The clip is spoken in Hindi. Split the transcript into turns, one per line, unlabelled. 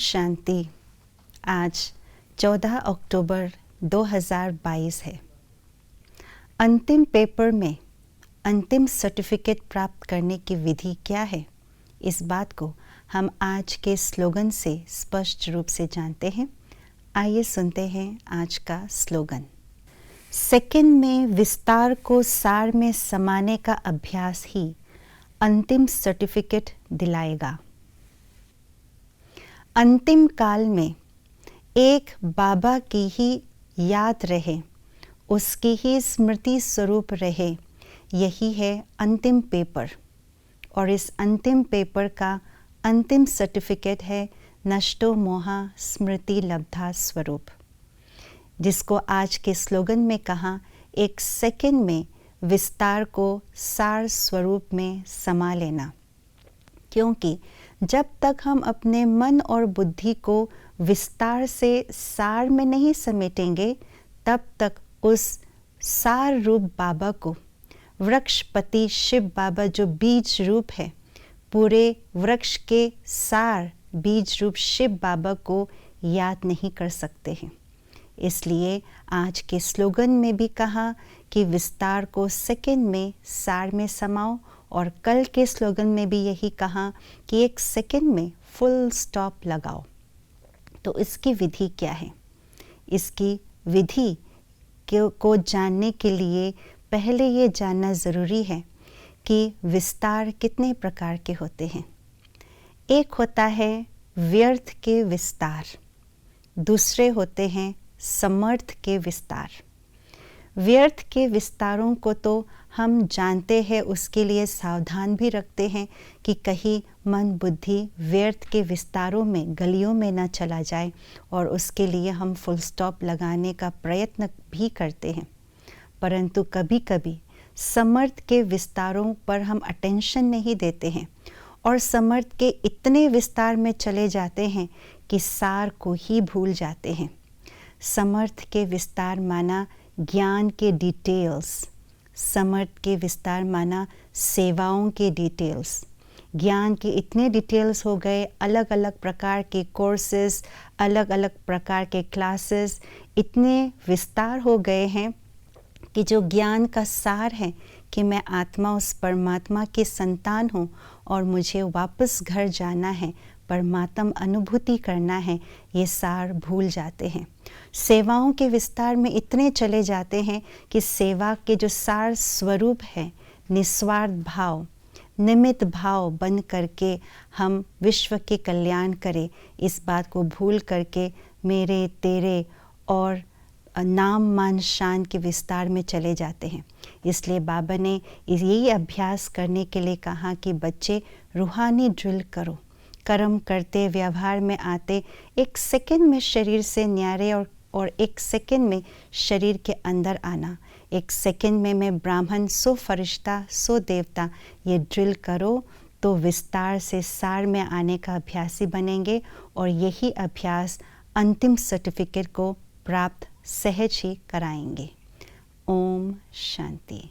शांति। आज 14 अक्टूबर 2022 है। अंतिम पेपर में अंतिम सर्टिफिकेट प्राप्त करने की विधि क्या है, इस बात को हम आज के स्लोगन से स्पष्ट रूप से जानते हैं। आइए सुनते हैं आज का स्लोगन। सेकंड में विस्तार को सार में समाने का अभ्यास ही अंतिम सर्टिफिकेट दिलाएगा। अंतिम काल में एक बाबा की ही याद रहे, उसकी ही स्मृति स्वरूप रहे, यही है अंतिम पेपर। और इस अंतिम पेपर का अंतिम सर्टिफिकेट है नष्टो मोहा स्मृति लब्धा स्वरूप, जिसको आज के स्लोगन में कहा, एक सेकंड में विस्तार को सार स्वरूप में समा लेना। क्योंकि जब तक हम अपने मन और बुद्धि को विस्तार से सार में नहीं समेटेंगे, तब तक उस सार रूप बाबा को, वृक्षपति शिव बाबा जो बीज रूप है, पूरे वृक्ष के सार बीज रूप शिव बाबा को याद नहीं कर सकते हैं। इसलिए आज के स्लोगन में भी कहा कि विस्तार को सेकंड में सार में समाओ, और कल के स्लोगन में भी यही कहा कि एक सेकंड में फुल स्टॉप लगाओ। तो इसकी विधि क्या है? इसकी विधि को जानने के लिए पहले ये जानना ज़रूरी है कि विस्तार कितने प्रकार के होते हैं। एक होता है व्यर्थ के विस्तार, दूसरे होते हैं समर्थ के विस्तार। व्यर्थ के विस्तारों को तो हम जानते हैं, उसके लिए सावधान भी रखते हैं कि कहीं मन बुद्धि व्यर्थ के विस्तारों में, गलियों में न चला जाए, और उसके लिए हम फुल स्टॉप लगाने का प्रयत्न भी करते हैं। परंतु कभी कभी समर्थ के विस्तारों पर हम अटेंशन नहीं देते हैं और समर्थ के इतने विस्तार में चले जाते हैं कि सार को ही भूल जाते हैं। समर्थ के विस्तार माना ज्ञान के डिटेल्स, समर्थ के विस्तार माना सेवाओं के डिटेल्स। ज्ञान के इतने डिटेल्स हो गए, अलग अलग प्रकार के कोर्सेज, अलग अलग प्रकार के क्लासेस, इतने विस्तार हो गए हैं कि जो ज्ञान का सार है कि मैं आत्मा उस परमात्मा की संतान हूँ और मुझे वापस घर जाना है, परमात्म अनुभूति करना है, ये सार भूल जाते हैं। सेवाओं के विस्तार में इतने चले जाते हैं कि सेवा के जो सार स्वरूप है, निस्वार्थ भाव, निमित्त भाव बन करके हम विश्व के कल्याण करें, इस बात को भूल करके मेरे तेरे और नाम मान शान के विस्तार में चले जाते हैं। इसलिए बाबा ने यही अभ्यास करने के लिए कहा कि बच्चे रूहानी ड्रिल करो, कर्म करते, व्यवहार में आते, एक सेकंड में शरीर से न्यारे और एक सेकंड में शरीर के अंदर आना, एक सेकंड में मैं ब्राह्मण सो फरिश्ता सो देवता, ये ड्रिल करो तो विस्तार से सार में आने का अभ्यासी बनेंगे। और यही अभ्यास अंतिम सर्टिफिकेट को प्राप्त सहज ही कराएंगे। ओम शांति।